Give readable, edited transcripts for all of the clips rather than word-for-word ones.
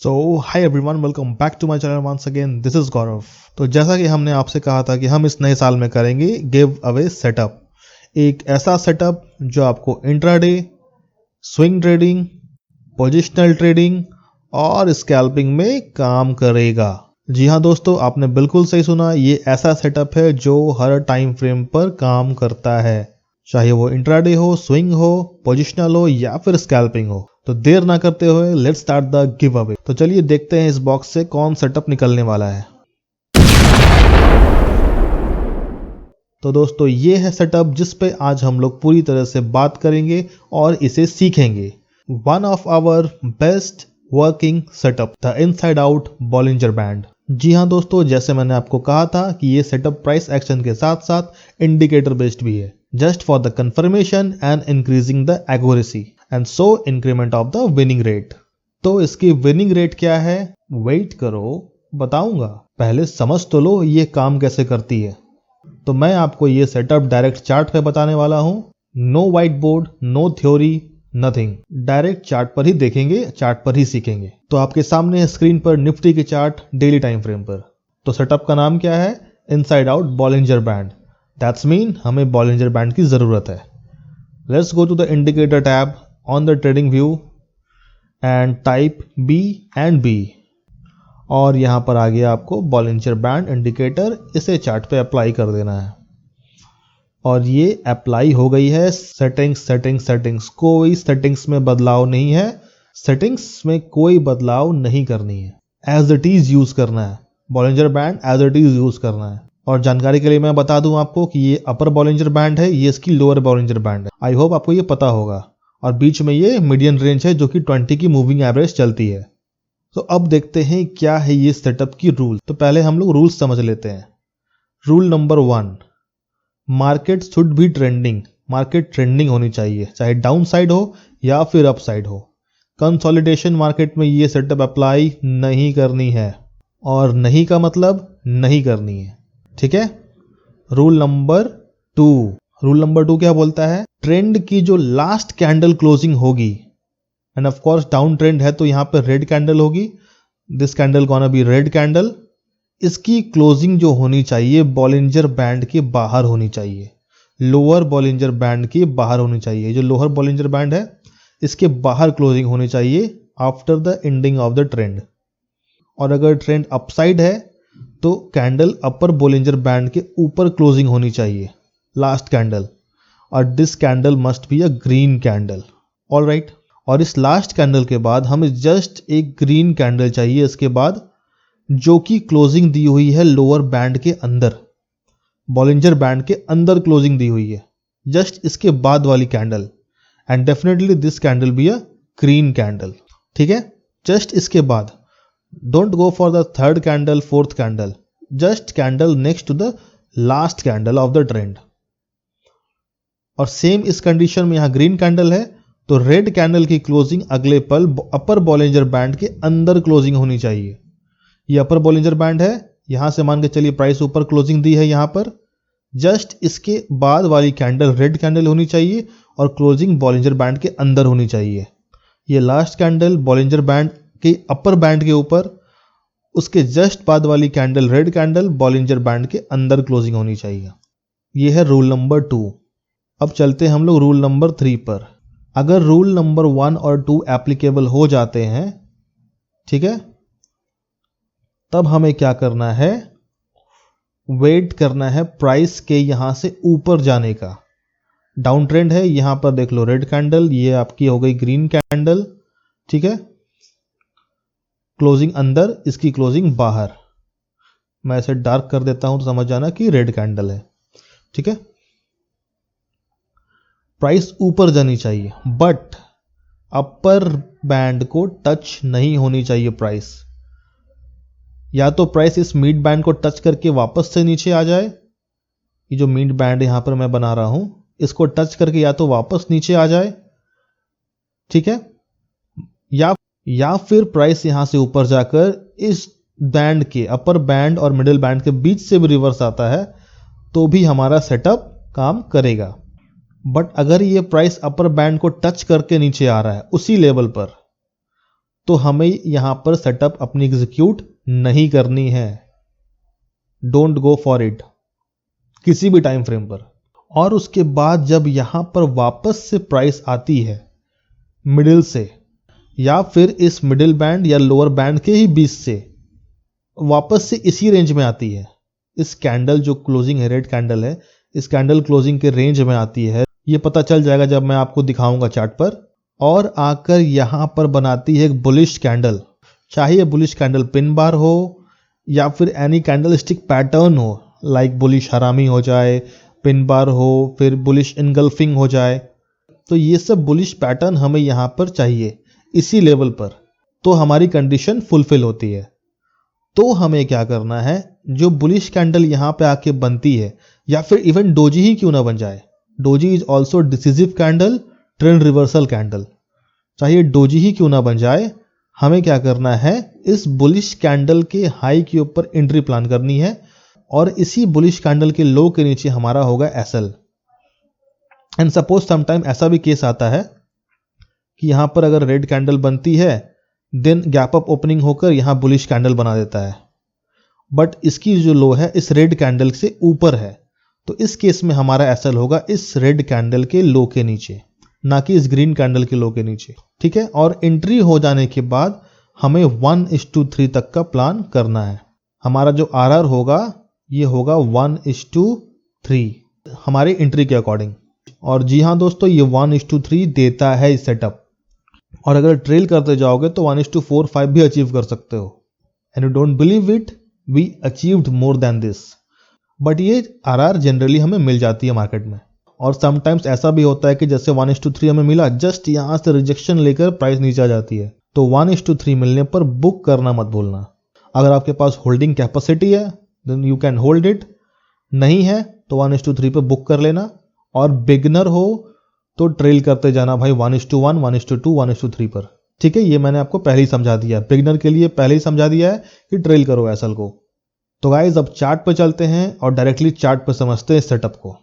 So hi everyone, welcome back to my channel once again. This is Gaurav. तो जैसा कि हमने आपसे कहा था कि हम इस नए साल में करेंगे गिव अवे सेटअप, एक ऐसा सेटअप जो आपको intraday, swing trading, positional trading और स्कैल्पिंग में काम करेगा। जी हाँ दोस्तों, आपने बिल्कुल सही सुना। ये ऐसा सेटअप है जो हर टाइम फ्रेम पर काम करता है, चाहे वो इंट्राडे हो, स्विंग हो, पोजिशनल हो या फिर स्कैल्पिंग हो। तो देर ना करते हुए let's start the give away. तो चलिए देखते हैं इस बॉक्स से कौन सेटअप निकलने वाला है। तो दोस्तों ये है सेटअप जिस पे आज हम लोग पूरी तरह से बात करेंगे और इसे सीखेंगे। One of our best working setup, the inside out Bollinger band. जी हाँ दोस्तों, जैसे मैंने आपको कहा था कि ये सेटअप प्राइस एक्शन के साथ साथ इंडिकेटर बेस्ड भी है, just for the confirmation and increasing the accuracy and so increment of the winning rate. तो इसकी विनिंग रेट क्या है, वेट करो बताऊंगा, पहले समझ तो लो ये काम कैसे करती है। तो मैं आपको ये सेटअप डायरेक्ट चार्ट पे बताने वाला हूं। No white board, no theory, nothing, direct chart पर ही देखेंगे, चार्ट पर ही सीखेंगे। तो आपके सामने है स्क्रीन पर निफ्टी के चार्ट डेली टाइम फ्रेम पर। तो सेटअप का नाम क्या है, inside out Bollinger band. That's mean हमें बॉलिंजर बैंड की जरूरत है। Let's go to the indicator tab on the trading view and type B and B, और यहां पर आगे आपको बॉलिंजर बैंड इंडिकेटर इसे चार्ट पे अप्लाई कर देना है। और ये अप्लाई हो गई है। सेटिंग्स, कोई सेटिंग्स में बदलाव नहीं है। सेटिंग्स में कोई बदलाव नहीं करनी है, एज इट इज यूज करना है। Bollinger band as it is use करना है। और जानकारी के लिए मैं बता दूं आपको कि ये अपर बॉलिंजर बैंड है, ये इसकी लोअर बॉलिंजर बैंड है। आई होप आपको ये पता होगा। और बीच में ये मीडियन रेंज है जो कि 20 की मूविंग एवरेज चलती है। तो अब देखते हैं क्या है ये सेटअप की रूल। तो पहले हम लोग रूल्स समझ लेते हैं। Rule number 1, market should be trending. Market trending होनी चाहिए, चाहे डाउन साइड हो या फिर अप साइड हो। कंसोलिडेशन मार्केट में ये सेटअप अप्लाई नहीं करनी है, और नहीं का मतलब नहीं करनी है, ठीक है। रूल नंबर 2 क्या बोलता है, ट्रेंड की जो लास्ट कैंडल क्लोजिंग होगी, end of course down trend है तो यहां पर रेड कैंडल होगी, this candle gonna be red candle. इसकी क्लोजिंग जो होनी चाहिए बॉलिंजर बैंड के बाहर होनी चाहिए, लोअर बॉलिंजर बैंड के बाहर होनी चाहिए। जो लोअर बॉलिंजर बैंड है इसके बाहर क्लोजिंग होनी चाहिए after the ending of the trend. और अगर ट्रेंड अपसाइड है तो कैंडल अपर बॉलिंजर बैंड के ऊपर क्लोजिंग होनी चाहिए, लास्ट कैंडल। और this candle must be a green candle, alright. और इस लास्ट कैंडल के बाद हमें जस्ट एक ग्रीन कैंडल चाहिए इसके बाद, जो कि क्लोजिंग दी हुई है लोअर बैंड के अंदर, बॉलिंजर बैंड के अंदर क्लोजिंग दी हुई है, जस्ट इसके बाद वाली candle. And definitely this candle be a green candle, ठीक है। जस्ट इसके बाद, don't go for the third candle, fourth candle, just candle next to the last candle of the trend. और सेम इस कंडीशन में यहां ग्रीन कैंडल है तो रेड कैंडल की क्लोजिंग अगले पल अपर बॉलिंजर बैंड के अंदर क्लोजिंग होनी चाहिए। ये अपर बॉलिंजर बैंड है, यहां से मान के चलिए प्राइस ऊपर क्लोजिंग दी है यहां पर, जस्ट इसके बाद वाली कैंडल रेड कैंडल होनी चाहिए और क्लोजिंग बॉलिंजर बैंड के अंदर होनी चाहिए। ये लास्ट कैंडल बॉलिंजर बैंड के अपर बैंड के ऊपर, उसके जस्ट बाद वाली candle red candle Bollinger band के अंदर क्लोजिंग होनी चाहिए। ये है रूल नंबर 2। अब चलते हैं हम लोग रूल नंबर 3 पर। अगर रूल नंबर 1 और 2 एप्लीकेबल हो जाते हैं, ठीक है, तब हमें क्या करना है, वेट करना है प्राइस के यहां से ऊपर जाने का। डाउन ट्रेंड है, यहां पर देख लो रेड कैंडल, ये आपकी हो गई ग्रीन कैंडल, ठीक है। क्लोजिंग अंदर, इसकी क्लोजिंग बाहर। मैं इसे डार्क कर देता हूं तो समझ जाना कि रेड कैंडल है, ठीक है। प्राइस ऊपर जानी चाहिए, बट अपर बैंड को टच नहीं होनी चाहिए प्राइस। या तो प्राइस इस मिड बैंड को टच करके वापस से नीचे आ जाए, ये जो मिड बैंड यहां पर मैं बना रहा हूं इसको टच करके या तो वापस नीचे आ जाए, ठीक है, या फिर प्राइस यहां से ऊपर जाकर इस बैंड के अपर बैंड और मिडिल बैंड के बीच से भी रिवर्स आता है तो भी हमारा सेटअप काम करेगा। बट अगर ये प्राइस अपर बैंड को टच करके नीचे आ रहा है उसी लेवल पर, तो हमें यहां पर सेटअप अपनी एग्जीक्यूट नहीं करनी है। डोंट गो फॉर इट किसी भी टाइम फ्रेम पर। और उसके बाद जब यहां पर वापस से प्राइस आती है मिडिल से, या फिर इस मिडिल बैंड या लोअर बैंड के ही बीच से वापस से इसी रेंज में आती है, इस कैंडल जो क्लोजिंग है, रेड कैंडल है, इस कैंडल क्लोजिंग के रेंज में आती है, ये पता चल जाएगा जब मैं आपको दिखाऊंगा चार्ट पर, और आकर यहां पर बनाती है एक बुलिश कैंडल। चाहे बुलिश कैंडल पिन बार हो या फिर एनी कैंडल स्टिक पैटर्न हो, लाइक बुलिश हरामी हो जाए, पिन बार हो, फिर बुलिश इनगल्फिंग हो जाए, तो ये सब बुलिश पैटर्न हमें यहां पर चाहिए इसी लेवल पर, तो हमारी कंडीशन फुलफिल होती है। तो हमें क्या करना है, जो बुलिश कैंडल यहां पे आके बनती है, या फिर इवन डोजी ही क्यों ना बन जाए, doji is also decisive candle, trend reversal candle, चाहे डोजी ही क्यों ना बन जाए, हमें क्या करना है, इस बुलिश कैंडल के हाई के ऊपर एंट्री प्लान करनी है, और इसी बुलिश कैंडल के लो के नीचे हमारा होगा एसएल। एंड सपोज समटाइम ऐसा भी केस आता है कि यहां पर अगर रेड कैंडल बनती है, देन गैप अप ओपनिंग होकर यहां बुलिश कैंडल बना देता है, बट इसकी जो लो है इस रेड कैंडल से ऊपर है, तो इस केस में हमारा एसएल होगा इस रेड कैंडल के लो के नीचे, ना कि इस ग्रीन कैंडल के लो के नीचे। ठीक है, और एंट्री हो जाने के बाद हमें 1:3 तक का प्लान करना है। हमारा जो आरआर होगा ये होगा 1:3 हमारी एंट्री के अकॉर्डिंग। और जी हाँ दोस्तों, ये 1:3 देता है इस सेटअप, और अगर ट्रेल करते जाओगे तो 1:4-5 भी अचीव कर सकते हो। And you don't believe it, we achieved more than this. But ये आरआर जनरली हमें मिल जाती है मार्केट में, और समटाइम्स ऐसा भी होता है कि जैसे 1:3 हमें मिला, जस्ट यहां से रिजेक्शन लेकर प्राइस नीचे आ जाती है, तो 1:3 मिलने पर बुक करना मत भूलना। अगर आपके पास होल्डिंग कैपेसिटी है then you can hold it, नहीं है तो 1:3 पे बुक कर लेना, और बिगनर हो तो ट्रेल करते जाना भाई 1:1, 1:2, 1:3 पर। ठीक है, ये मैंने आपको पहले ही समझा दिया, बिगनर के लिए पहले ही समझा दिया है कि ट्रेल करो एसएल को। तो गाइज अब चार्ट पे चलते हैं और डायरेक्टली चार्ट पे समझते हैं इस सेटअप को।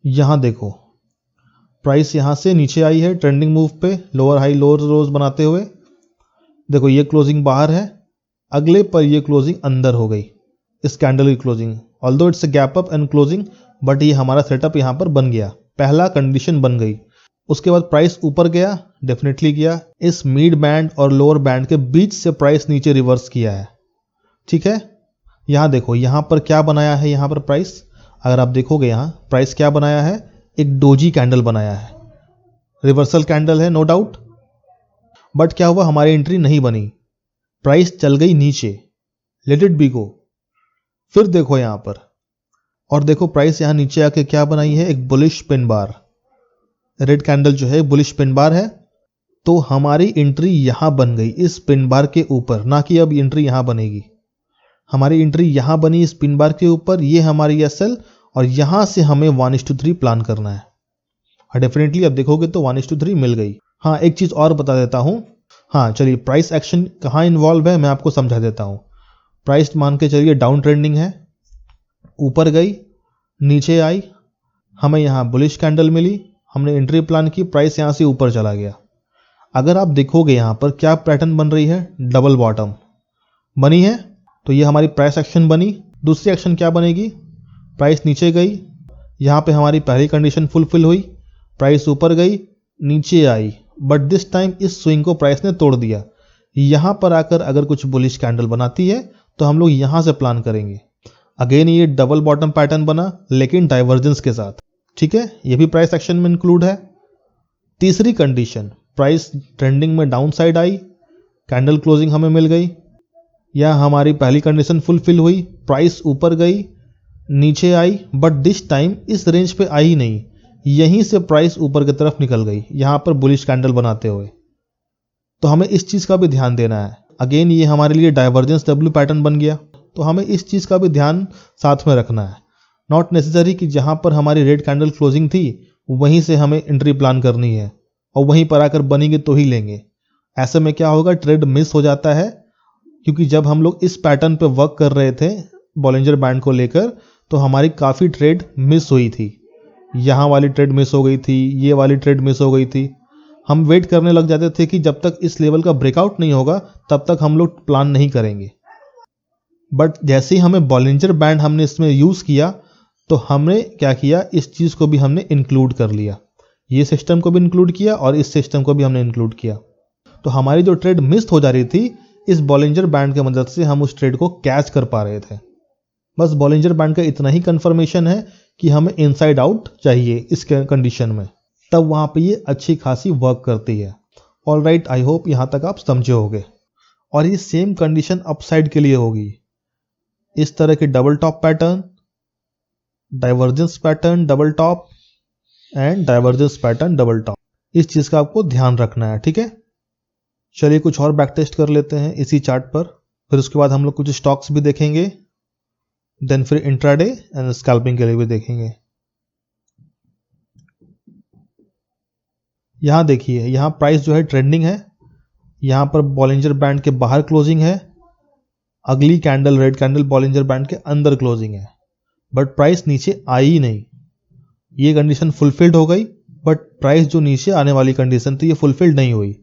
यहां देखो प्राइस यहां से नीचे आई है ट्रेंडिंग मूव पे, लोअर हाई लोअर रोज बनाते हुए। देखो ये क्लोजिंग बाहर है, अगले पर ये क्लोजिंग अंदर हो गई, इस कैंडल की closing, although it's a gap up and closing, but ये हमारा सेटअप यहां पर बन गया, पहला कंडीशन बन गई। उसके बाद प्राइस ऊपर गया, डेफिनेटली गया, इस मिड बैंड और लोअर बैंड के बीच से प्राइस नीचे रिवर्स किया है। ठीक है, यहां देखो यहां पर क्या बनाया है, यहां पर प्राइस अगर आप देखोगे यहां प्राइस क्या बनाया है, एक डोजी कैंडल बनाया है, रिवर्सल कैंडल है नो डाउट, बट क्या हुआ, हमारी एंट्री नहीं बनी, प्राइस चल गई नीचे, लेट इट बी गो। फिर देखो यहां पर, और देखो प्राइस यहां नीचे आके क्या बनाई है, एक bullish pin bar, red candle जो है बुलिश पिन बार है, तो हमारी एंट्री यहां बन गई इस पिन बार के ऊपर, ना कि अब एंट्री यहां बनेगी, हमारी एंट्री यहां बनी इस पिन बार के ऊपर, ये हमारी एसएल, और यहां से हमें 1:3 प्लान करना है, और डेफिनेटली अब देखोगे तो 1:3 मिल गई। हाँ, एक चीज और बता देता हूं, हाँ चलिए, प्राइस एक्शन कहां इन्वॉल्व है मैं आपको समझा देता हूं। प्राइस मान के चलिए डाउन ट्रेंडिंग है, ऊपर गई, नीचे आई, हमें यहां बुलिश कैंडल मिली, हमने एंट्री प्लान की, प्राइस यहां से ऊपर चला गया। अगर आप देखोगे यहां पर क्या पैटर्न बन रही है, डबल बॉटम बनी है, तो ये हमारी प्राइस एक्शन बनी। दूसरी एक्शन क्या बनेगी, प्राइस नीचे गई, यहां पे हमारी पहली कंडीशन फुलफिल हुई, प्राइस ऊपर गई, नीचे आई, बट दिस टाइम इस स्विंग को प्राइस ने तोड़ दिया। यहां पर आकर अगर कुछ बुलिश कैंडल बनाती है तो हम लोग यहां से प्लान करेंगे। अगेन ये डबल बॉटम पैटर्न बना, लेकिन डाइवर्जेंस के साथ। ठीक है, ये भी प्राइस एक्शन में इंक्लूड है। तीसरी कंडीशन, प्राइस ट्रेंडिंग में down side I, candle closing हमें मिल गई, या हमारी पहली कंडीशन फुलफिल हुई, प्राइस ऊपर गई, नीचे आई, बट दिस टाइम इस रेंज पे आई नहीं, यहीं से प्राइस ऊपर की तरफ निकल गई, यहां पर बुलिश कैंडल बनाते हुए। तो हमें इस चीज का भी ध्यान देना है। अगेन ये हमारे लिए डाइवर्जेंस डब्ल्यू पैटर्न बन गया, तो हमें इस चीज का भी ध्यान साथ में रखना है। नॉट नेसेसरी कि जहां पर हमारी रेड कैंडल क्लोजिंग थी वहीं से हमें एंट्री प्लान करनी है और वहीं पर आकर बनेंगे तो ही लेंगे। ऐसे में क्या होगा, ट्रेड मिस हो जाता है, क्योंकि जब हम लोग इस पैटर्न पे वर्क कर रहे थे बॉलिंजर बैंड को लेकर, तो हमारी काफी ट्रेड मिस हुई थी, यहां वाली ट्रेड मिस हो गई थी, ये वाली ट्रेड मिस हो गई थी। हम वेट करने लग जाते थे कि जब तक इस लेवल का ब्रेकआउट नहीं होगा तब तक हम लोग प्लान नहीं करेंगे। बट जैसे ही हमें बॉलिंजर बैंड हमने इसमें यूज किया तो हमने क्या किया, इस चीज को भी हमने इंक्लूड कर लिया, ये सिस्टम को भी इंक्लूड किया और इस सिस्टम को भी हमने इंक्लूड किया। तो हमारी जो ट्रेड मिस हो जा रही थी, इस बॉलिंजर बैंड की मदद से हम उस ट्रेड को कैच कर पा रहे थे। बस बॉलिंजर बैंड का इतना ही कंफर्मेशन है कि हमें इनसाइड आउट चाहिए इस कंडीशन में, तब वहां पे ये अच्छी खासी वर्क करती है। ऑलराइट, आई होप यहां तक आप समझे होंगे। और ये सेम कंडीशन अपसाइड के लिए होगी। इस तरह के double top pattern, divergence pattern double top and divergence pattern double top, इस चीज का आपको ध्यान रखना है, ठीक है। चलिए कुछ और बैक टेस्ट कर लेते हैं इसी चार्ट पर, फिर उसके बाद हम लोग कुछ स्टॉक्स भी देखेंगे, देन फिर इंट्राडे एंड स्कैल्पिंग के लिए भी देखेंगे। यहां देखिए, यहां प्राइस जो है ट्रेंडिंग है, यहां पर बॉलिंजर बैंड के बाहर क्लोजिंग है, अगली candle red candle Bollinger band के अंदर क्लोजिंग है, बट प्राइस नीचे आई ही नहीं। ये कंडीशन फुलफिल्ड हो गई, बट प्राइस जो नीचे आने वाली कंडीशन थी ये फुलफिल्ड नहीं हुई,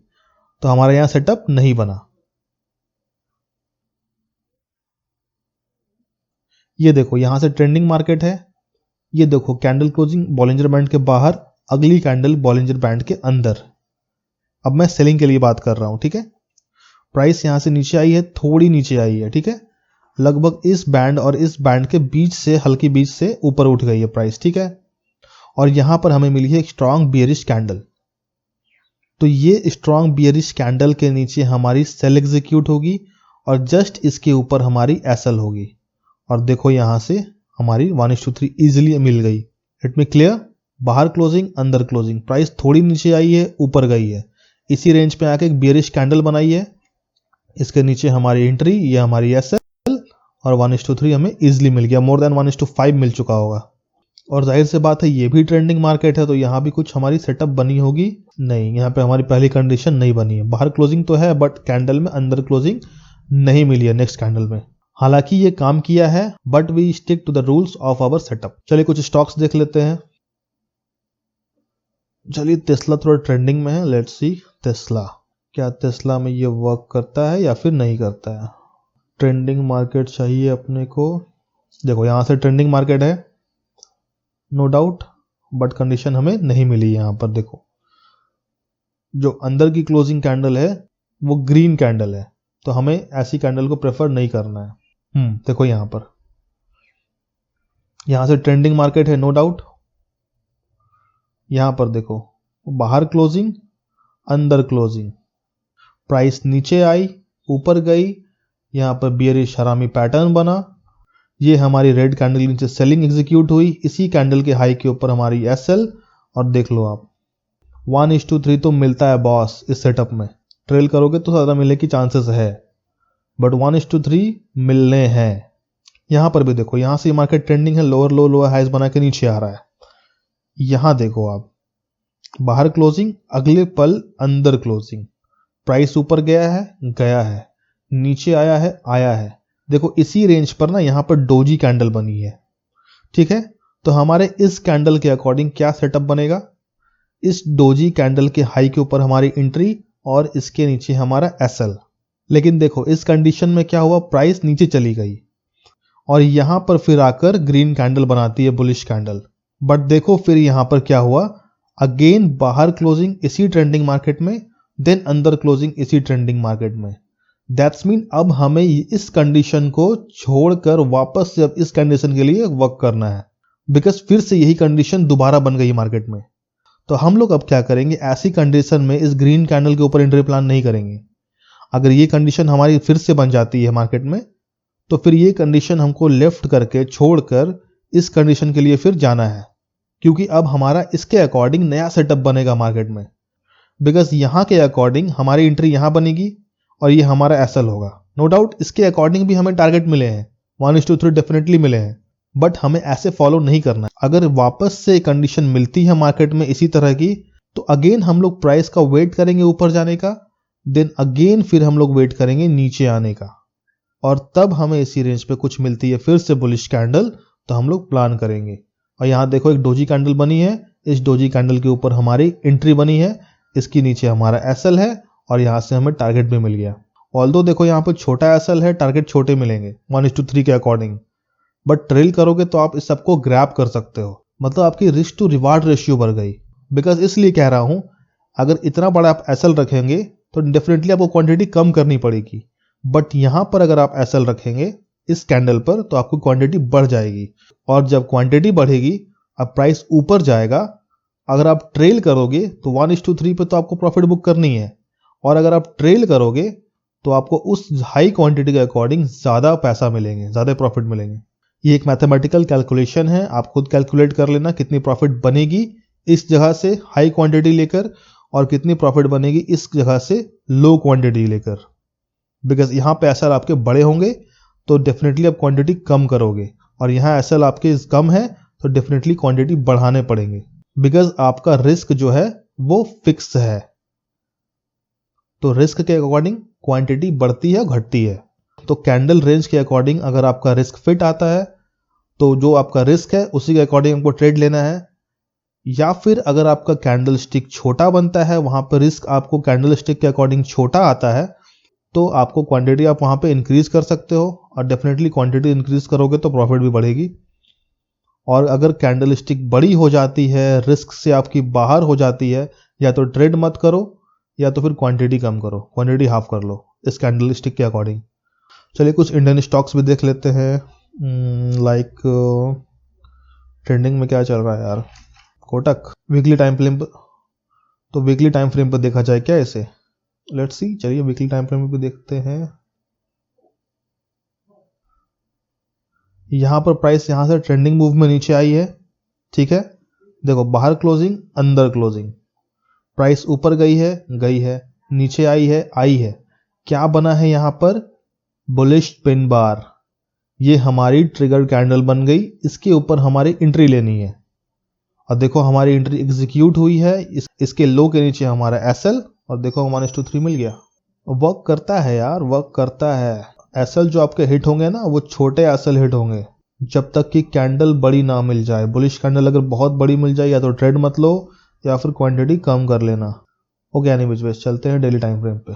तो हमारा यहां सेटअप नहीं बना। ये देखो यहां से ट्रेंडिंग मार्केट है, ये देखो कैंडल क्लोजिंग बॉलिंजर बैंड के बाहर, अगली कैंडल बॉलिंजर बैंड के अंदर। अब मैं सेलिंग के लिए बात कर रहा हूं, ठीक है। प्राइस यहां से नीचे आई है, थोड़ी नीचे आई है, ठीक है, लगभग इस बैंड और इस बैंड के बीच से, हल्की बीच से ऊपर उठ गई है प्राइस, ठीक है। और यहां पर हमें मिली है एक स्ट्रांग बियरिश कैंडल, तो ये स्ट्रांग बियरिश कैंडल के नीचे हमारी सेल एग्जीक्यूट होगी और जस्ट इसके ऊपर हमारी एसएल होगी। और देखो यहां से हमारी 1:3 इजिली मिल गई। इट में क्लियर, बाहर क्लोजिंग अंदर क्लोजिंग, प्राइस थोड़ी नीचे आई है, ऊपर गई है, इसी रेंज पे आके एक बियरिश कैंडल बनाई है, इसके नीचे हमारी एंट्री, ये हमारी एसएल, और 1:3 हमें इजिली मिल गया, मोर देन 1:5 मिल चुका होगा। और जाहिर से बात है ये भी ट्रेंडिंग मार्केट है, तो यहाँ भी कुछ हमारी सेटअप बनी होगी नहीं, यहाँ पे हमारी पहली कंडीशन नहीं बनी है। बाहर क्लोजिंग तो है बट कैंडल में अंदर क्लोजिंग नहीं मिली है नेक्स्ट कैंडल में। हालांकि ये काम किया है but we stick to the rules of our setup. चलिए कुछ स्टॉक्स देख लेते हैं। चलिए टेस्ला थोड़ा ट्रेंडिंग में है, लेट्स सी टेस्ला, क्या टेस्ला में ये वर्क करता है या फिर नहीं करता है। ट्रेंडिंग मार्केट चाहिए अपने को, देखो यहां से ट्रेंडिंग मार्केट है नो डाउट, बट कंडीशन हमें नहीं मिली। यहां पर देखो जो अंदर की क्लोजिंग कैंडल है वो ग्रीन कैंडल है, तो हमें ऐसी कैंडल को प्रेफर नहीं करना है। देखो यहां पर, यहां से ट्रेंडिंग मार्केट है नो डाउट, यहां पर देखो बाहर क्लोजिंग अंदर क्लोजिंग, प्राइस नीचे आई ऊपर गई, यहां पर बियरिश हरामी पैटर्न बना, ये हमारी रेड कैंडल नीचे सेलिंग एग्जीक्यूट हुई, इसी कैंडल के हाई के ऊपर हमारी एसएल, और देख लो आप 1:3 तो मिलता है बॉस इस सेटअप में। ट्रेल करोगे तो ज्यादा मिलने की चांसेस है, बट 1:3 मिलने हैं। यहां पर भी देखो, यहां से मार्केट ट्रेंडिंग है, लोअर लो लोअर हाइज बना के नीचे आ रहा है। यहां देखो आप, बाहर क्लोजिंग अगले पल अंदर क्लोजिंग, प्राइस ऊपर गया है, नीचे आया है। देखो इसी रेंज पर ना यहां पर डोजी कैंडल बनी है, ठीक है। तो हमारे इस कैंडल के अकॉर्डिंग क्या सेटअप बनेगा, इस डोजी कैंडल के हाई के ऊपर हमारी एंट्री और इसके नीचे हमारा एसएल। लेकिन देखो इस कंडीशन में क्या हुआ, प्राइस नीचे चली गई और यहां पर फिर आकर ग्रीन कैंडल बनाती है, बुलिश कैंडल। बट देखो फिर यहां पर क्या हुआ, अगेन बाहर क्लोजिंग इसी ट्रेंडिंग मार्केट में, देन अंदर क्लोजिंग इसी ट्रेंडिंग मार्केट में। दैट्स मीन अब हमें इस कंडीशन को छोड़कर वापस से अब इस कंडीशन के लिए वर्क करना है, बिकॉज फिर से यही कंडीशन दोबारा बन गई मार्केट में। तो हम लोग अब क्या करेंगे, ऐसी कंडीशन में इस ग्रीन कैंडल के ऊपर एंट्री प्लान नहीं करेंगे। अगर ये कंडीशन हमारी फिर से बन जाती है मार्केट में, तो फिर ये कंडीशन हमको लेफ्ट करके छोड़कर इस कंडीशन के लिए फिर जाना है, क्योंकि अब हमारा इसके अकॉर्डिंग नया सेटअप बनेगा मार्केट में। बिकॉज यहां के अकॉर्डिंग हमारी एंट्री यहां बनेगी और ये हमारा एसएल होगा। नो डाउट इसके अकॉर्डिंग भी हमें टारगेट मिले हैं, 1:3 डेफिनेटली मिले हैं, बट हमें ऐसे फॉलो नहीं करना है। अगर वापस से कंडीशन मिलती है मार्केट में इसी तरह की, तो अगेन हम लोग प्राइस का वेट करेंगे ऊपर जाने का, देन अगेन फिर हम लोग वेट करेंगे नीचे आने का, और तब हमें इसी रेंज पे कुछ मिलती है फिर से बुलिश कैंडल, तो हम लोग प्लान करेंगे। और यहां देखो एक डोजी कैंडल बनी है, इस डोजी कैंडल के ऊपर हमारी एंट्री बनी है, इसके नीचे हमारा एसएल है और यहाँ से हमें टारगेट भी मिल गया। ऑल्दो देखो यहाँ पर छोटा एसएल है, टारगेट छोटे मिलेंगे 1:3 के अकॉर्डिंग, बट ट्रेल करोगे तो आप इस सबको ग्रैब कर सकते हो, मतलब आपकी रिस्क टू रिवार्ड रेशियो बढ़ गई। बिकॉज इसलिए कह रहा हूं, अगर इतना बड़ा आप एसएल रखेंगे तो डेफिनेटली आपको क्वांटिटी कम करनी पड़ेगी, बट यहां पर अगर आप एसएल रखेंगे इस कैंडल पर तो आपको क्वांटिटी बढ़ जाएगी, और जब क्वांटिटी बढ़ेगी अब प्राइस ऊपर जाएगा। अगर आप ट्रेल करोगे तो 1:3 पे तो आपको प्रॉफिट बुक करनी है, और अगर आप ट्रेल करोगे तो आपको उस हाई क्वांटिटी के अकॉर्डिंग ज्यादा पैसा मिलेंगे, ज्यादा प्रॉफिट मिलेंगे। ये एक मैथमेटिकल कैलकुलेशन है, आप खुद कैलकुलेट कर लेना कितनी प्रॉफिट बनेगी इस जगह से हाई क्वांटिटी लेकर और कितनी प्रॉफिट बनेगी इस जगह से लो क्वांटिटी लेकर। बिकॉज यहाँ पे एसएल आपके बड़े होंगे तो डेफिनेटली आप क्वांटिटी कम करोगे, और यहाँ एसएल आपके कम है तो डेफिनेटली क्वांटिटी बढ़ाने पड़ेंगे, बिकॉज आपका रिस्क जो है वो फिक्स है। तो रिस्क के अकॉर्डिंग क्वांटिटी बढ़ती है और घटती है। तो कैंडल रेंज के अकॉर्डिंग अगर आपका रिस्क फिट आता है तो जो आपका रिस्क है उसी के अकॉर्डिंग आपको ट्रेड लेना है, या फिर अगर आपका कैंडल स्टिक छोटा बनता है, वहां पर रिस्क आपको कैंडल स्टिक के अकॉर्डिंग छोटा आता है, तो आपको क्वांटिटी आप वहां पे इंक्रीज कर सकते हो, और डेफिनेटली क्वांटिटी इंक्रीज करोगे तो प्रॉफिट भी बढ़ेगी। और अगर कैंडल स्टिक बड़ी हो जाती है, रिस्क से आपकी बाहर हो जाती है, या तो ट्रेड मत करो या तो फिर क्वांटिटी कम करो, क्वांटिटी हाफ कर लो इस कैंडल स्टिक के अकॉर्डिंग। चलिए कुछ इंडियन स्टॉक्स भी देख लेते हैं। लाइक ट्रेंडिंग में क्या चल रहा है यार, कोटक वीकली टाइम फ्रेम पर, तो वीकली टाइम फ्रेम पर देखा जाए क्या इसे, लेट्स सी। चलिए वीकली टाइम फ्रेम पे देखते हैं। यहां पर प्राइस यहां से ट्रेंडिंग मूव में नीचे आई है, ठीक है। देखो बाहर क्लोजिंग, अंदर क्लोजिंग, प्राइस ऊपर गई है, नीचे आई है, क्या बना है यहां पर, बुलिश पिन बार। ये हमारी ट्रिगर कैंडल बन गई, इसके ऊपर हमारी एंट्री लेनी है, और देखो हमारी एंट्री एग्जीक्यूट हुई है। इसके लो के नीचे हमारा एसएल, और देखो 1:3 मिल गया। वर्क करता है यार, वर्क करता है। एसएल जो आपके हिट होंगे ना वो छोटे एसएल हिट होंगे, जब तक कि कैंडल बड़ी ना मिल जाए। बुलिश कैंडल अगर बहुत बड़ी मिल जाए या तो ट्रेड मत लो या फिर क्वांटिटी कम कर लेना। ओके एनीवेज चलते हैं डेली टाइम फ्रेम पे।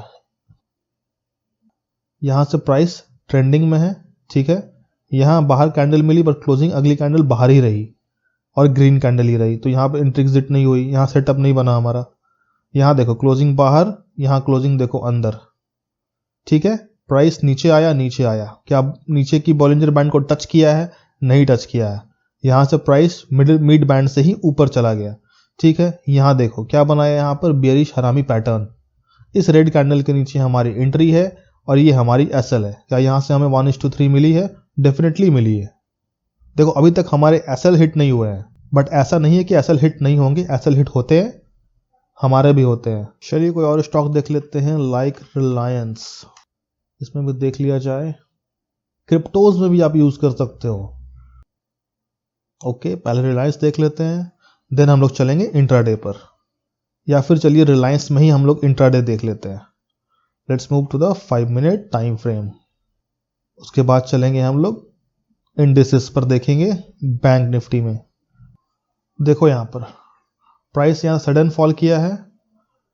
यहां से प्राइस ट्रेंडिंग में है, ठीक है। यहां बाहर कैंडल मिली पर क्लोजिंग अगली कैंडल बाहर ही रही और ग्रीन कैंडल ही रही, तो यहां पे एंट्री एग्जिट नहीं हुई, यहां सेटअप नहीं बना हमारा। यहां देखो क्लोजिंग बाहर, यहां क्लोजिंग देखो अंदर, ठीक है। प्राइस नीचे आया, क्या नीचे की बॉलिंजर बैंड को टच किया है, नहीं टच किया है। यहां से प्राइस मिड बैंड से ही ऊपर चला गया, ठीक है। यहां देखो क्या बनाया, यहां पर बेरिश हरामी पैटर्न। इस रेड कैंडल के नीचे हमारी एंट्री है और ये हमारी एसएल है। क्या यहां से हमें 1:3 मिली है, डेफिनेटली मिली है। देखो अभी तक हमारे एसएल हिट नहीं हुए हैं, बट ऐसा नहीं है कि एसएल हिट नहीं होंगे, एसएल हिट होते हैं, हमारे भी होते हैं। चलिए कोई और स्टॉक देख लेते हैं, लाइक रिलायंस, इसमें भी देख लिया जाए। क्रिप्टोज में भी आप यूज कर सकते हो। ओके पहले रिलायंस देख लेते हैं, देन हम लोग चलेंगे इंट्राडे पर, या फिर चलिए रिलायंस में ही हम लोग इंट्राडे देख लेते हैं। Let's move to the 5 minute time frame. उसके बाद चलेंगे हम लोग इंडिसेस पर, देखेंगे बैंक निफ्टी में। देखो यहां पर प्राइस यहां सडन फॉल किया है,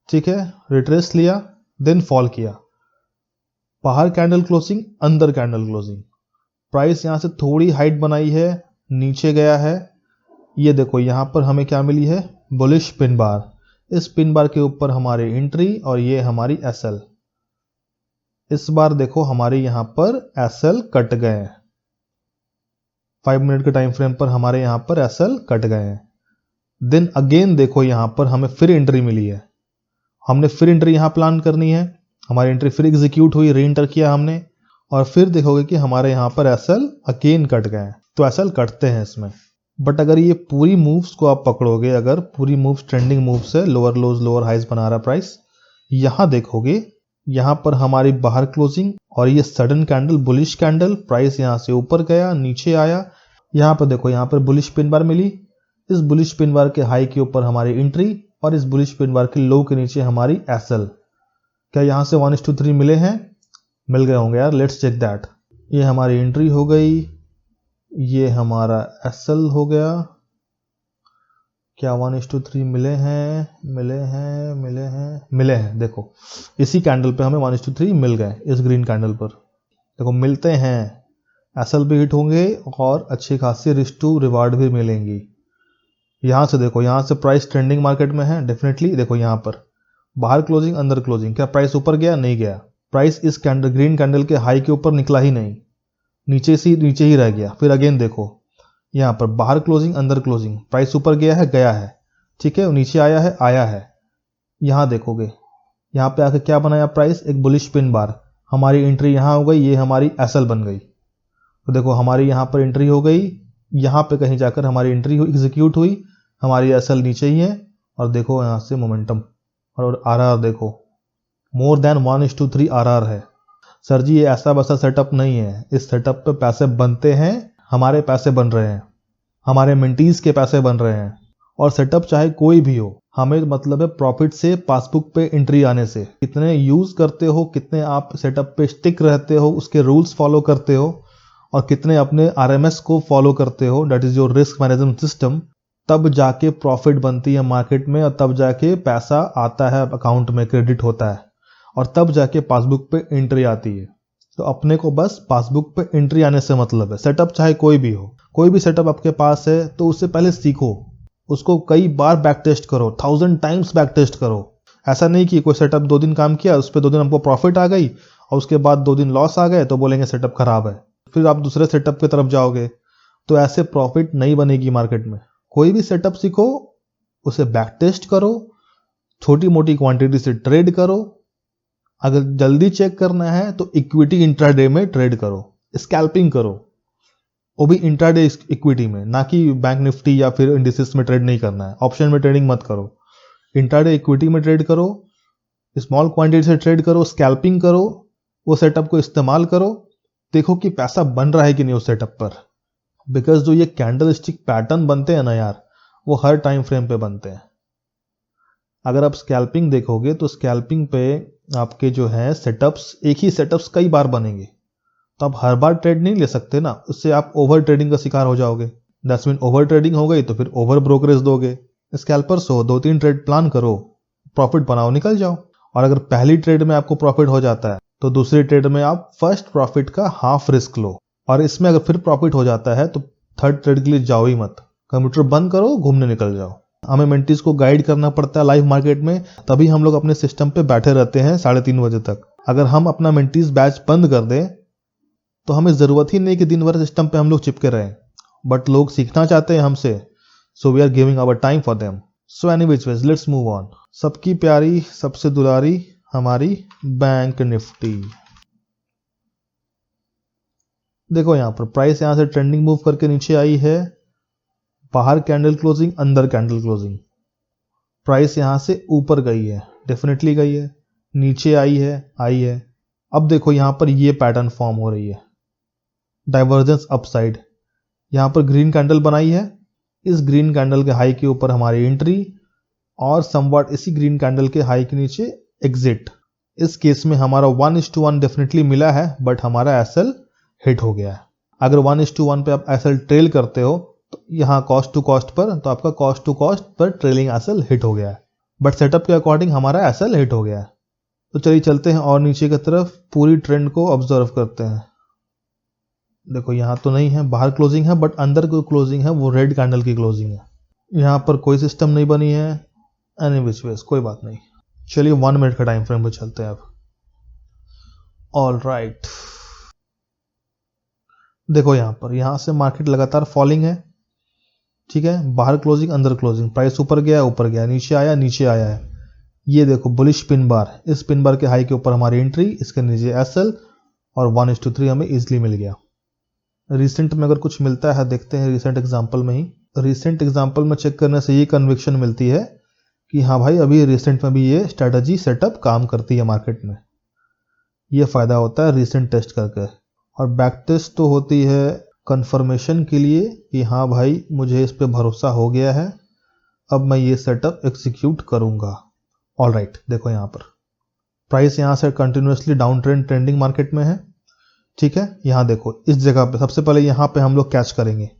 ठीक है, रिट्रेस लिया, देन फॉल किया। बाहर कैंडल क्लोजिंग, अंदर कैंडल क्लोजिंग, प्राइस यहां से थोड़ी हाइट बनाई है, नीचे गया है। ये देखो यहां पर हमें क्या मिली है, बुलिश पिन बार। इस पिन बार के ऊपर हमारी एंट्री और ये हमारी एसएल। इस बार देखो हमारे यहां पर एसएल कट गए, 5 मिनट के टाइम फ्रेम पर हमारे यहां पर एसएल कट गए हैं। देन अगेन देखो यहां पर हमें फिर एंट्री मिली है, हमने फिर एंट्री यहां प्लान करनी है, हमारी एंट्री फिर एग्जीक्यूट हुई, री एंटर किया हमने, और फिर देखोगे कि हमारे यहां पर एसएल अगेन कट गए। तो एसएल कटते हैं इसमें, बट अगर ये पूरी मूव्स को आप पकड़ोगे, अगर पूरी मूव्स ट्रेंडिंग मूव्स है, लोअर लोज लोअर हाइज बना रहा प्राइस, यहां देखोगे यहां पर हमारी बाहर क्लोजिंग और ये sudden candle bullish candle, price यहां से ऊपर गया, नीचे आया। यहां पर देखो यहां पर बुलिश पिन बार मिली, इस बुलिश पिन बार के हाई के ऊपर हमारी एंट्री और इस बुलिश पिन बार के लो के नीचे हमारी एसएल। क्या यहां से 1:3 मिले हैं, मिल गए होंगे यार, लेट्स चेक दैट। ये हमारी एंट्री हो गई, ये हमारा एसएल हो गया। क्या 1:3 मिले हैं। देखो इसी कैंडल पे हमें 1:3 मिल गए, इस ग्रीन कैंडल पर देखो मिलते हैं। एसएल भी हिट होंगे और अच्छी खासी रिस्क टू रिवार्ड भी मिलेंगी। यहाँ से देखो, यहाँ से प्राइस ट्रेंडिंग मार्केट में है डेफिनेटली। देखो यहाँ पर बाहर क्लोजिंग अंदर क्लोजिंग, क्या प्राइस ऊपर गया? नहीं गया। प्राइस इस कैंडल ग्रीन कैंडल के हाई के ऊपर निकला ही नहीं, नीचे ही रह गया। फिर अगेन देखो यहाँ पर बाहर क्लोजिंग अंदर क्लोजिंग, प्राइस ऊपर गया है, गया है, ठीक है, नीचे आया है। यहाँ देखोगे यहाँ पे आके क्या बनाया प्राइस? एक बुलिश पिन बार। हमारी एंट्री यहाँ हो गई, ये हमारी एसएल बन गई। तो देखो हमारी यहाँ पर एंट्री हो गई, यहाँ पे कहीं जाकर हमारी एंट्री हुई, एग्जीक्यूट हुई, हमारी एसएल नीचे ही है। और देखो यहाँ से मोमेंटम और आरआर देखो, मोर देन 1:3 आरआर है। सर जी ये ऐसा वैसा सेटअप नहीं है, इस सेटअप पे पैसे बनते हैं, हमारे पैसे बन रहे हैं, हमारे मेंटीज के पैसे बन रहे हैं। और सेटअप चाहे कोई भी हो, हमें मतलब है प्रॉफिट से, पासबुक पे एंट्री आने से। कितने यूज करते हो, कितने आप सेटअप पे स्टिक रहते हो, उसके रूल्स फॉलो करते हो, और कितने अपने आरएमएस को फॉलो करते हो, that is your risk management system, तब जाके प्रॉफिट बनती है मार्केट में, और तब जाके पैसा आता है अकाउंट में, क्रेडिट होता है, और तब जाके पासबुक पे एंट्री आती है। तो अपने को बस पासबुक पे एंट्री आने से मतलब है। सेटअप चाहे कोई भी हो, कोई भी सेटअप आपके पास है तो उससे पहले सीखो, उसको कई बार बैक टेस्ट करो, 1000 टाइम्स बैक टेस्ट करो। ऐसा नहीं कि कोई सेटअप 2 दिन काम किया, उस पर 2 दिन हमको प्रॉफिट आ गई और उसके बाद 2 दिन लॉस आ गए तो बोलेंगे सेटअप खराब है, फिर आप दूसरे सेटअप की तरफ जाओगे, तो ऐसे प्रॉफिट नहीं बनेगी मार्केट में। कोई भी सेटअप सीखो, उसे बैक टेस्ट करो, छोटी मोटी क्वांटिटी से ट्रेड करो। अगर जल्दी चेक करना है तो इक्विटी इंट्राडे में ट्रेड करो, स्कैल्पिंग करो, वो भी इंट्राडे इक्विटी में, ना कि बैंक निफ्टी या फिर इंडिसेस में ट्रेड नहीं करना है। ऑप्शन में ट्रेडिंग मत करो, इंट्राडे इक्विटी में ट्रेड करो, स्मॉल क्वांटिटी से ट्रेड करो, स्कैल्पिंग करो, वो सेटअप को इस्तेमाल करो, देखो कि पैसा बन रहा है कि नहीं उस सेटअप पर। बिकॉज जो ये कैंडल स्टिक पैटर्न बनते हैं ना यार, वो हर टाइम फ्रेम पे बनते हैं। अगर आप स्कैल्पिंग देखोगे तो स्कैल्पिंग पे आपके जो है सेटअप्स, एक ही सेटअप्स कई बार बनेंगे, तो आप हर बार ट्रेड नहीं ले सकते ना, उससे आप ओवर ट्रेडिंग का शिकार हो जाओगे। दैट्स मीन ओवर ट्रेडिंग हो गई तो फिर ओवर ब्रोकरेज दोगे। स्कैल्पर्स हो, 2-3 ट्रेड प्लान करो, प्रॉफिट बनाओ, निकल जाओ। और अगर पहली ट्रेड में आपको प्रॉफिट हो जाता है तो दूसरी ट्रेड में आप फर्स्ट प्रॉफिट का हाफ रिस्क लो, और इसमें अगर फिर प्रॉफिट हो जाता है तो थर्ड ट्रेड के लिए जाओ ही मत, कंप्यूटर बंद करो, घूमने निकल जाओ। हमें मेंटीज को गाइड करना पड़ता है लाइव मार्केट में, तभी हम लोग अपने सिस्टम पे बैठे रहते हैं 3:30 बजे तक। अगर हम अपना मेंटीज बैच बंद कर दें तो हमें जरूरत ही नहीं कि दिन भर सिस्टम पे हम लोग चिपके रहें, बट लोग सीखना चाहते हैं हमसे, so we are giving our time for them. So anyways let's move on. सबकी प्यारी सबसे दुलारी हमारी बैंक निफ्टी। देखो यहाँ पर प्राइस यहाँ से ट्रेंडिंग मूव करके नीचे आई है, बाहर कैंडल क्लोजिंग अंदर कैंडल क्लोजिंग, प्राइस यहां से ऊपर गई है, डेफिनेटली गई है, नीचे आई है। अब देखो यहां पर ये पैटर्न फॉर्म हो रही है, डाइवर्जेंस अपसाइड। यहां पर ग्रीन कैंडल बनाई है, इस ग्रीन कैंडल के हाई के ऊपर हमारी एंट्री, और समवॉट इसी ग्रीन कैंडल के हाई के नीचे एग्जिट। इस केस में हमारा 1:1 डेफिनेटली मिला है, बट हमारा एसएल हिट हो गया है। अगर 1:1 पे आप एसएल ट्रेल करते हो तो यहाँ कॉस्ट टू कॉस्ट पर, तो आपका कॉस्ट टू कॉस्ट पर ट्रेलिंग एसएल हिट हो गया है, बट सेटअप के अकॉर्डिंग हमारा एसएल हिट हो गया है। तो चलिए चलते हैं और नीचे की तरफ पूरी ट्रेंड को ऑब्जर्व करते हैं। देखो यहाँ तो नहीं है, बाहर क्लोजिंग है, बट अंदर जो क्लोजिंग है वो रेड कैंडल की क्लोजिंग है। यहाँ पर कोई सिस्टम नहीं बनी है, एनी विच वेज कोई बात नहीं। चलिए 1 मिनट का टाइम फ्रेम पे चलते हैं अब। ऑल राइट, देखो यहाँ से मार्केट लगातार फॉलिंग है, ठीक है, बाहर क्लोजिंग अंदर क्लोजिंग, प्राइस ऊपर गया, नीचे आया है। ये देखो बुलिश पिन बार, इस पिन बार के हाई के ऊपर हमारी एंट्री, इसके नीचे एसएल, और 1:3 हमें इजीली मिल गया। रिसेंट में अगर कुछ मिलता है देखते हैं, रिसेंट एग्जांपल में ही, रिसेंट एग्जांपल में चेक करने से ये कन्विक्शन मिलती है कि हाँ भाई अभी रिसेंट में भी ये स्ट्रेटजी सेटअप काम करती है मार्केट में। ये फायदा होता है रिसेंट टेस्ट करके। और बैक टेस्ट तो होती है कंफर्मेशन के लिए कि हाँ भाई मुझे इस पे भरोसा हो गया है, अब मैं ये सेटअप एग्जीक्यूट करूंगा। ऑल राइट, देखो यहाँ पर प्राइस यहाँ से continuously down trend trending market में है, ठीक है। यहाँ देखो इस जगह पे सबसे पहले यहाँ पे हम लोग कैच करेंगे,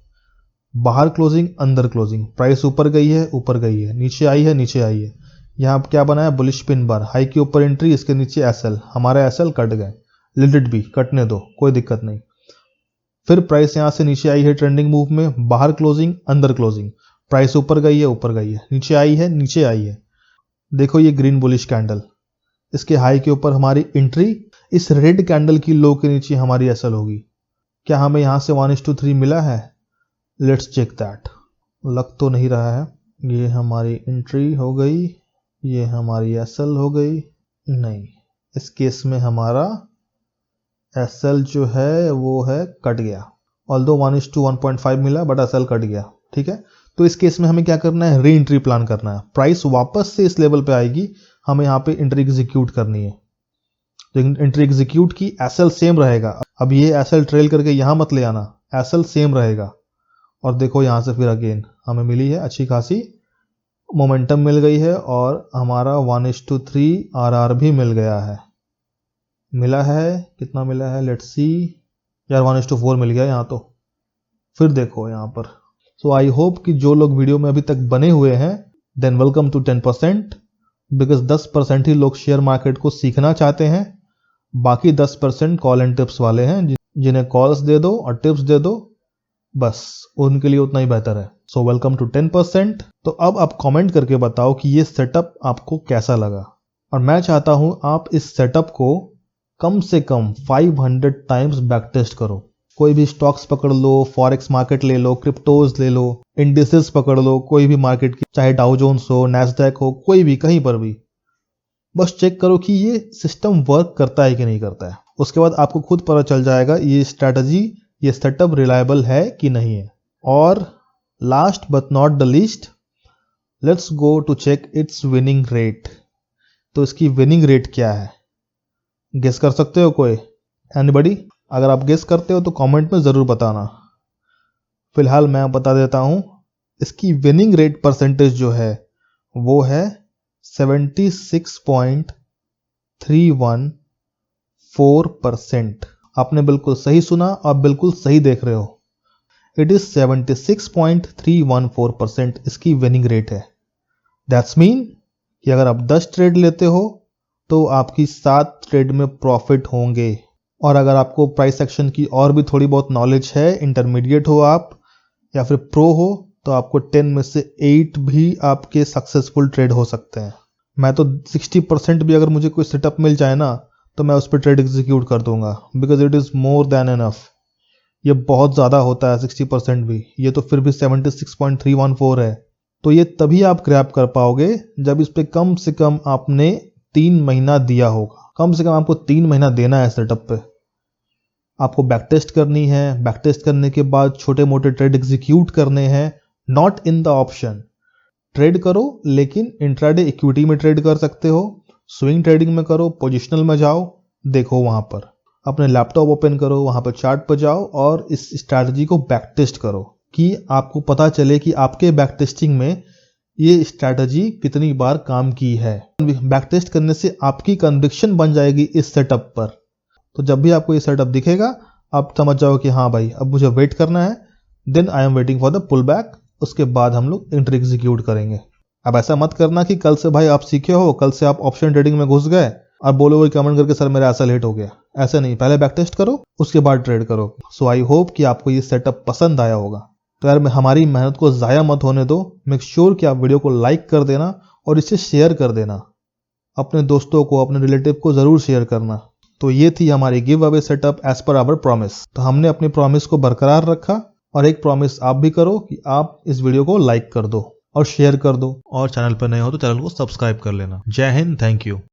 बाहर क्लोजिंग, अंदर क्लोजिंग, प्राइस ऊपर गई है, ऊपर गई है, नीचे आई है, नीचे आई है। यहाँ क्या बना है, बुलिश पिन बार, हाई के ऊपर एंट्री, इसके नीचे एसएल, हमारा एसएल कट गए, लेट इट बी, कटने दो, कोई दिक्कत नहीं। फिर प्राइस यहां से नीचे आई है ट्रेंडिंग मूव में, बाहर क्लोजिंग, अंदर क्लोजिंग, प्राइस ऊपर गई है, ऊपर गई है, नीचे आई है, नीचे आई है। देखो ये ग्रीन बुलिश कैंडल, इसके हाई के ऊपर हमारी एंट्री, इस रेड कैंडल की लो के नीचे हमारी एसएल होगी। क्या हमें यहां से 1:3 मिला है? Let's check that. लग तो नहीं रहा है। ये हमारी एंट्री हो गई, ये हमारी एसएल हो गई, नहीं, इस केस में हमारा एसएल जो है वो है कट गया। ऑल्दो 1:1.5 मिला बट एसएल कट गया, ठीक है। तो इस केस में हमें क्या करना है, री एंट्री प्लान करना है। प्राइस वापस से इस लेवल पे आएगी, हमें यहाँ पे एंट्री एग्जीक्यूट करनी है। तो एंट्री एग्जीक्यूट की, एसएल सेम रहेगा। अब ये एसएल ट्रेल करके यहाँ मत ले आना, एसएल सेम रहेगा। और देखो यहाँ से फिर अगेन हमें मिली है अच्छी खासी मोमेंटम मिल गई है और हमारा 1:3 आरआर भी मिल गया है। मिला है, कितना मिला है, लेट्स सी, यार 1:4 मिल गया यहाँ तो। फिर देखो यहाँ पर। सो आई होप कि जो लोग वीडियो में अभी तक बने हुए हैं, देन वेलकम टू 10%, बिकॉज 10% ही लोग शेयर मार्केट को सीखना चाहते हैं। बाकी 10% कॉल एंड टिप्स वाले हैं, जिन्हें कॉल्स दे दो और टिप्स दे दो, बस उनके लिए उतना ही बेहतर है। So welcome to 10%। तो अब आप कमेंट करके बताओ कि ये सेटअप आपको कैसा लगा, और मैं चाहता हूं आप इस सेटअप को कम से कम 500 टाइम्स बैक टेस्ट करो। कोई भी स्टॉक्स पकड़ लो, फॉरेक्स मार्केट ले लो, क्रिप्टोज ले लो, इंडिसेस पकड़ लो, कोई भी मार्केट की, चाहे डाउ जोन्स हो, नैस्डैक हो, कोई भी, कहीं पर भी, बस चेक करो कि ये सिस्टम वर्क करता है कि नहीं करता है। उसके बाद आपको खुद पता चल जाएगा ये स्ट्रैटेजी, ये सेटअप रिलायबल है कि नहीं है। और last but not the least, let's go to check its winning rate. तो इसकी विनिंग रेट क्या है, गेस कर सकते हो कोई? एनीबॉडी? अगर आप गेस करते हो तो कमेंट में जरूर बताना। फिलहाल मैं बता देता हूं, इसकी विनिंग रेट परसेंटेज जो है वो है 76.314%। आपने बिल्कुल सही सुना, आप बिल्कुल सही देख रहे हो। इट इज 76.314% इसकी विनिंग रेट है। दैट्स मीन कि अगर आप 10 ट्रेड लेते हो तो आपकी 7 ट्रेड में प्रॉफिट होंगे। और अगर आपको प्राइस एक्शन की और भी थोड़ी बहुत नॉलेज है, इंटरमीडिएट हो आप या फिर प्रो हो, तो आपको 10 में से 8 भी आपके सक्सेसफुल ट्रेड हो सकते हैं। मैं तो 60% भी अगर मुझे कोई सेटअप मिल जाए ना, तो मैं उस पर ट्रेड एग्जीक्यूट कर दूंगा, because it is more than enough. ये बहुत ज़्यादा होता है 60% भी, ये तो फिर भी 76.314 है। तो ये तभी आप ग्रैब कर पाओगे जब इस पे कम से कम आपने 3 महीना दिया होगा। कम से कम आपको 3 महीना देना है सेटअप पे। आपको बैक टेस्ट करनी है, बैक टेस्ट करने के बाद छोटे मोटे ट्रेड एग्जीक्यूट करने हैं, not in the option. Trade करो, लेकिन इंट्राडे इक्विटी में ट्रेड कर सकते हो, स्विंग ट्रेडिंग में करो, पोजिशनल में जाओ, देखो वहां पर अपने लैपटॉप ओपन करो, वहां पर चार्ट पर जाओ और इस स्ट्रैटेजी को बैक टेस्ट करो कि आपको पता चले कि आपके बैक टेस्टिंग में ये स्ट्रैटेजी कितनी बार काम की है। बैक टेस्ट करने से आपकी कन्विक्शन बन जाएगी इस सेटअप पर। तो जब भी आपको ये सेटअप दिखेगा, आप समझ जाओ कि हाँ भाई अब मुझे वेट करना है, then I am waiting for the pull back. उसके बाद हम लोग एंट्री एग्जीक्यूट करेंगे। अब ऐसा मत करना कि कल से भाई आप सीखे हो, कल से आप ऑप्शन ट्रेडिंग में घुस गए और बोलोगे कमेंट करके सर मेरा ऐसा लेट हो गया। ऐसा नहीं, पहले बैक टेस्ट करो, उसके बाद ट्रेड करो। सो आई होप कि आपको ये सेटअप पसंद आया होगा। तो यार हमारी मेहनत को ज़ाया मत होने दो। मेक श्योर कि आप वीडियो को लाइक कर देना और इसे शेयर कर देना, अपने दोस्तों को, अपने रिलेटिव को ज़रूर शेयर करना। तो ये थी हमारी give away setup as per our promise. तो हमने अपनी प्रॉमिस को बरकरार रखा, और एक प्रॉमिस आप भी करो कि आप इस वीडियो को लाइक कर दो और शेयर कर दो, और चैनल पर नए हो तो चैनल को सब्सक्राइब कर लेना। जय हिंद, थैंक यू।